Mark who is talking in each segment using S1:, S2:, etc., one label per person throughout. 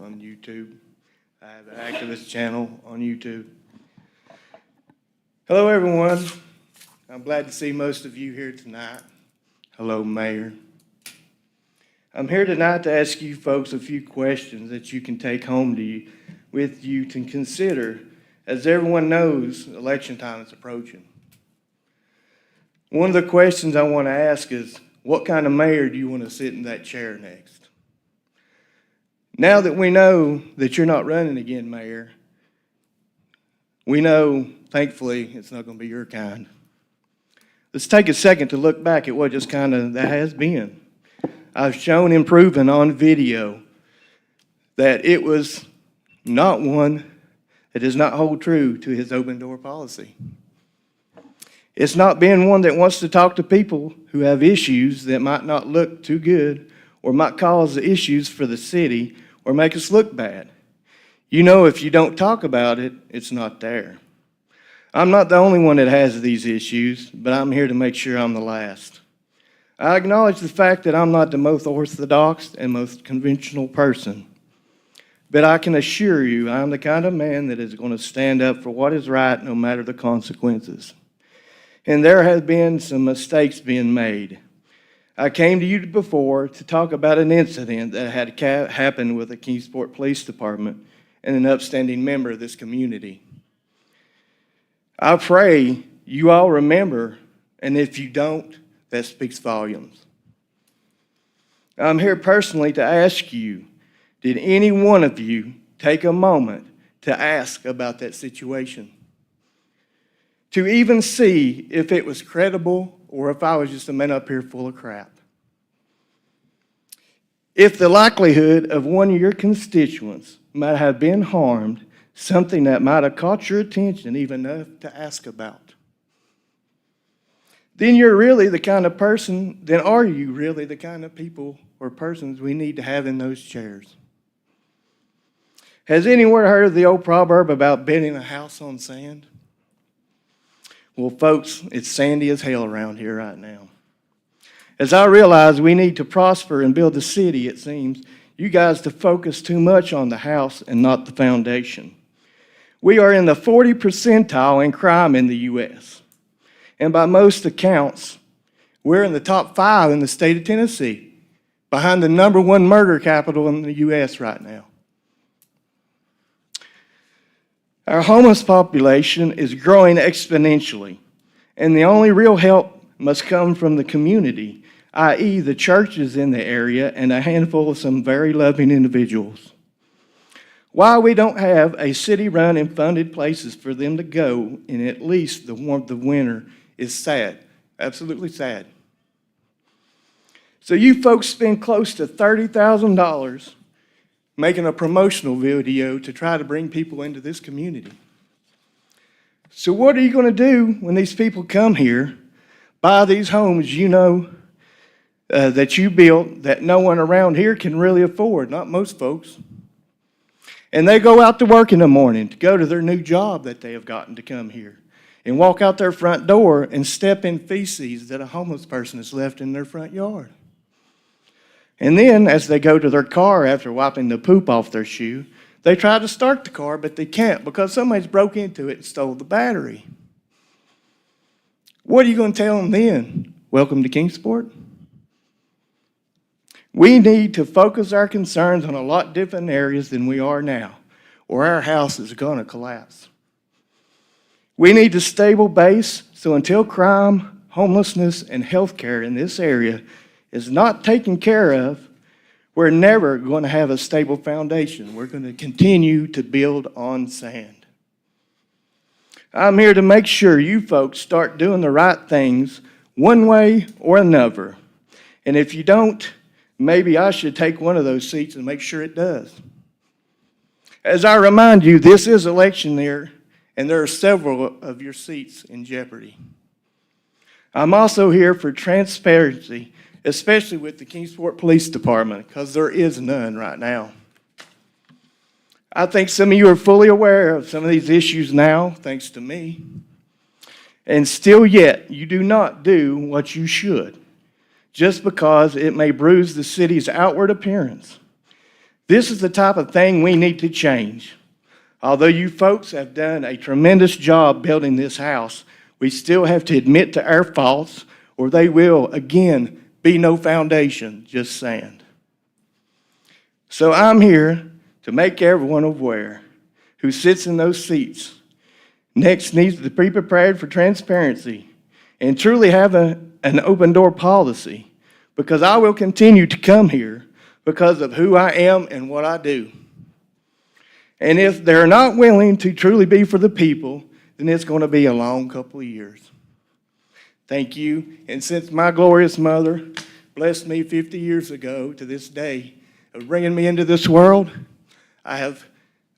S1: on YouTube. I have an activist channel on YouTube. Hello, everyone. I'm glad to see most of you here tonight. Hello, Mayor. I'm here tonight to ask you folks a few questions that you can take home with you to consider. As everyone knows, election time is approaching. One of the questions I want to ask is, what kind of mayor do you want to sit in that chair next? Now that we know that you're not running again, Mayor, we know, thankfully, it's not going to be your kind. Let's take a second to look back at what just kind of that has been. I've shown and proven on video that it was not one that does not hold true to his open door policy. It's not been one that wants to talk to people who have issues that might not look too good or might cause issues for the city or make us look bad. You know, if you don't talk about it, it's not there. I'm not the only one that has these issues, but I'm here to make sure I'm the last. I acknowledge the fact that I'm not the most orthodox and most conventional person, but I can assure you I'm the kind of man that is going to stand up for what is right no matter the consequences. And there have been some mistakes being made. I came to you before to talk about an incident that had happened with the Kingsport Police Department and an upstanding member of this community. I pray you all remember, and if you don't, that speaks volumes. I'm here personally to ask you, did any one of you take a moment to ask about that situation? To even see if it was credible or if I was just a man up here full of crap. If the likelihood of one of your constituents might have been harmed, something that might have caught your attention even enough to ask about, then are you really the kind of people or persons we need to have in those chairs? Has anyone heard of the old proverb about building a house on sand? Well, folks, it's sandy as hell around here right now. As I realize we need to prosper and build the city, it seems you guys to focus too much on the house and not the foundation. We are in the 40th percentile in crime in the U.S. And by most accounts, we're in the top 5 in the state of Tennessee, behind the #1 murder capital in the U.S. right now. Our homeless population is growing exponentially, and the only real help must come from the community, i.e. the churches in the area and a handful of some very loving individuals. Why we don't have a city-run and funded places for them to go in at least the warmth of winter is sad, absolutely sad. So you folks spend close to $30,000 making a promotional video to try to bring people into this community. So what are you going to do when these people come here, buy these homes that you built that no one around here can really afford, not most folks, and they go out to work in the morning to go to their new job that they have gotten to come here and walk out their front door and step in feces that a homeless person has left in their front yard? And then, as they go to their car after wiping the poop off their shoe, they try to start the car, but they can't because somebody's broke into it and stole the battery. What are you going to tell them then? Welcome to Kingsport? We need to focus our concerns on a lot different areas than we are now, or our house is going to collapse. We need a stable base, so until crime, homelessness, and health care in this area is not taken care of, we're never going to have a stable foundation. We're going to continue to build on sand. I'm here to make sure you folks start doing the right things one way or another. And if you don't, maybe I should take one of those seats and make sure it does. As I remind you, this is election year, and there are several of your seats in jeopardy. I'm also here for transparency, especially with the Kingsport Police Department, because there is none right now. I think some of you are fully aware of some of these issues now, thanks to me. And still yet, you do not do what you should, just because it may bruise the city's outward appearance. This is the type of thing we need to change. Although you folks have done a tremendous job building this house, we still have to admit to our faults, or they will, again, be no foundation, just sand. So I'm here to make everyone aware who sits in those seats next needs to be prepared for transparency and truly have an open door policy, because I will continue to come here because of who I am and what I do. And if they're not willing to truly be for the people, then it's going to be a long couple of years. Thank you. And since my glorious mother blessed me 50 years ago to this day of bringing me into this world, I have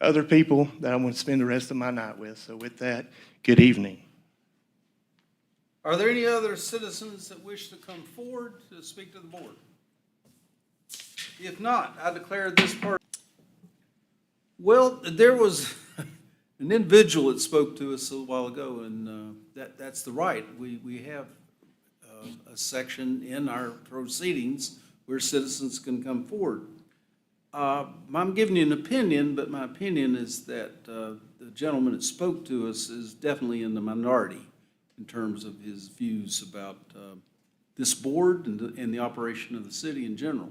S1: other people that I want to spend the rest of my night with. So with that, good evening.
S2: Are there any other citizens that wish to come forward to speak to the board? If not, I declare this part. Well, there was an individual that spoke to us a while ago, and that's the right. We have a section in our proceedings where citizens can come forward. I'm giving you an opinion, but my opinion is that the gentleman that spoke to us is definitely in the minority in terms of his views about this board and the operation of the city in general.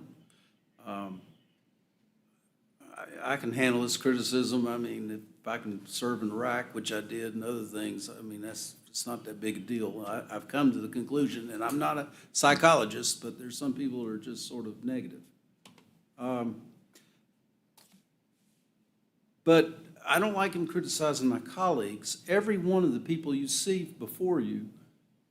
S2: I can handle this criticism. I mean, if I can serve in Iraq, which I did, and other things, I mean, it's not that big a deal. I've come to the conclusion, and I'm not a psychologist, but there's some people who are just sort of negative. But I don't like him criticizing my colleagues. Every one of the people you see before you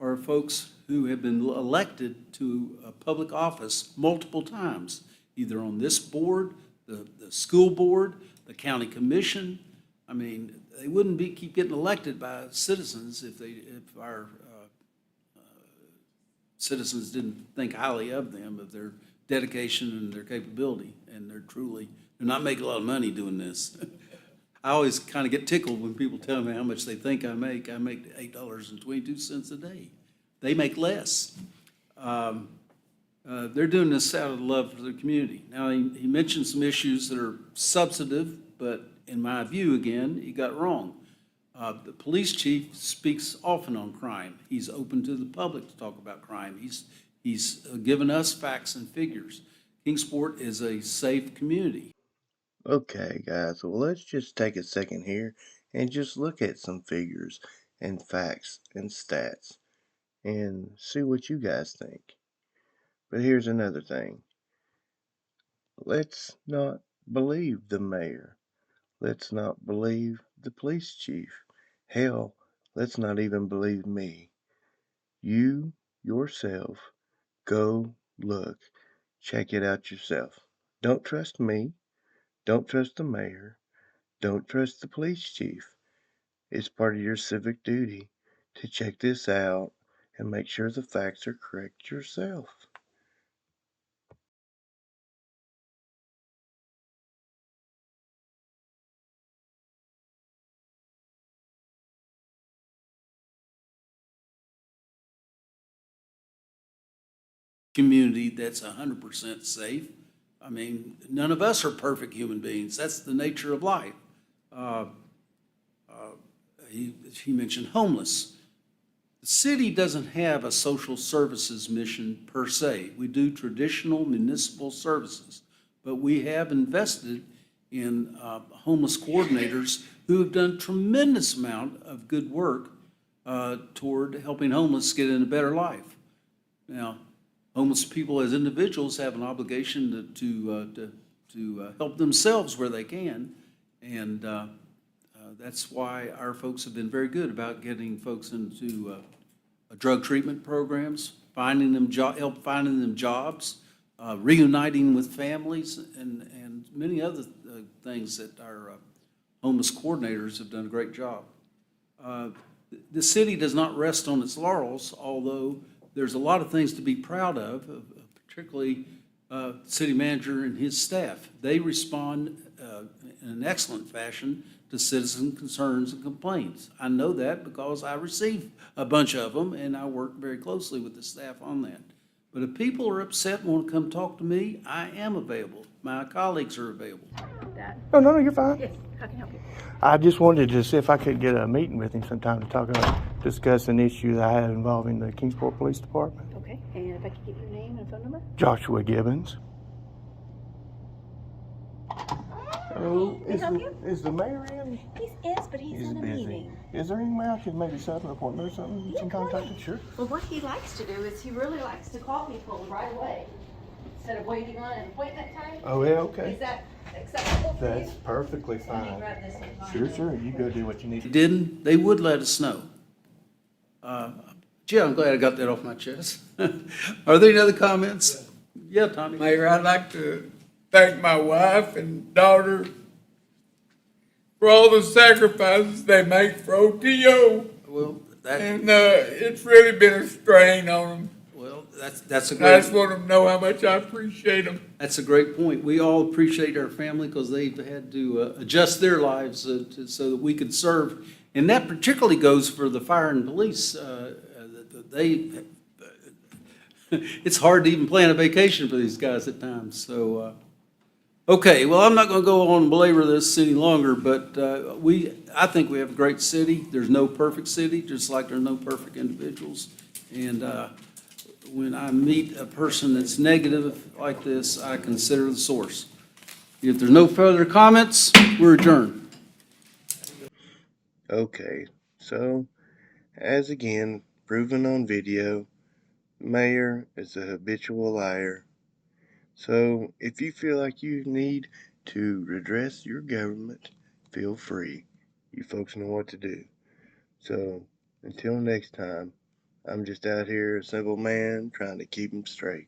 S2: are folks who have been elected to a public office multiple times, either on this board, the school board, the county commission. I mean, they wouldn't keep getting elected by citizens if our citizens didn't think highly of them, of their dedication and their capability, and they're not making a lot of money doing this. I always kind of get tickled when people tell me how much they think I make. I make $8.22 a day. They make less. They're doing this out of love for the community. Now, he mentioned some issues that are substantive, but in my view, again, he got wrong. The police chief speaks often on crime. He's open to the public to talk about crime. He's given us facts and figures. Kingsport is a safe community.
S3: Okay, guys, well, let's just take a second here and just look at some figures and facts and stats and see what you guys think. But here's another thing. Let's not believe the mayor. Let's not believe the police chief. Hell, let's not even believe me. You, yourself, go look. Check it out yourself. Don't trust me. Don't trust the mayor. Don't trust the police chief. It's part of your civic duty to check this out and make sure the facts are correct yourself.
S2: Community that's 100% safe. I mean, none of us are perfect human beings. That's the nature of life. He mentioned homeless. The city doesn't have a social services mission per se. We do traditional municipal services, but we have invested in homeless coordinators who have done a tremendous amount of good work toward helping homeless get in a better life. Now, homeless people as individuals have an obligation to help themselves where they can, and that's why our folks have been very good about getting folks into drug treatment programs, help finding them jobs, reuniting with families, and many other things that our homeless coordinators have done a great job. The city does not rest on its laurels, although there's a lot of things to be proud of, particularly the city manager and his staff. They respond in an excellent fashion to citizen concerns and complaints. I know that because I receive a bunch of them, and I work very closely with the staff on that. But if people are upset and want to come talk to me, I am available. My colleagues are available.
S4: That.
S1: Oh, no, you're fine.
S4: Yes, how can I help you?
S1: I just wanted to see if I could get a meeting with him sometime to discuss an issue that I had involving the Kingsport Police Department.
S4: Okay, and if I could get your name and phone number?
S1: Joshua Gibbons. Hello,
S4: Can I help you?
S1: is the mayor in?
S4: He is, but he's in a
S1: busy.
S4: meeting.
S1: Is there any way I could maybe set up an appointment or something?
S4: Yeah,
S1: Some contact?
S4: right.
S1: Sure.
S4: Well, what he likes to do is he really likes to call people right away instead of waiting on an appointment time.
S1: Oh, yeah,
S4: Is
S1: okay.
S4: that acceptable for
S1: That's
S4: you?
S1: perfectly
S4: Let me
S1: fine.
S4: grab this and find
S1: Sure,
S4: it.
S1: sure. You go do what you need
S2: If
S1: to
S2: you
S1: do.
S2: didn't, they would let us know. Gee, I'm glad I got that off my chest. Are there any other comments? Yeah, Tommy?
S5: Mayor, I'd like to thank my wife and daughter for all the sacrifices they make for OTO.
S2: Well, that,
S5: And it's really been a strain on them.
S2: well, that's a
S5: I just
S2: great,
S5: want them to know how much I appreciate them.
S2: that's a great point. We all appreciate our family because they've had to adjust their lives so that we could serve. And that particularly goes for the fire and police. It's hard to even plan a vacation for these guys at times, so. Okay, well, I'm not gonna go on and belabor this any longer, but I think we have a great city. There's no perfect city, just like there's no perfect individuals. And when I meet a person that's negative like this, I consider the source. If there's no further comments, we're adjourned.
S3: Okay, so, as again, proven on video, the mayor is a habitual liar. So, if you feel like you need to redress your government, feel free. You folks know what to do. So, until next time, I'm just out here, a simple man, trying to keep 'em straight.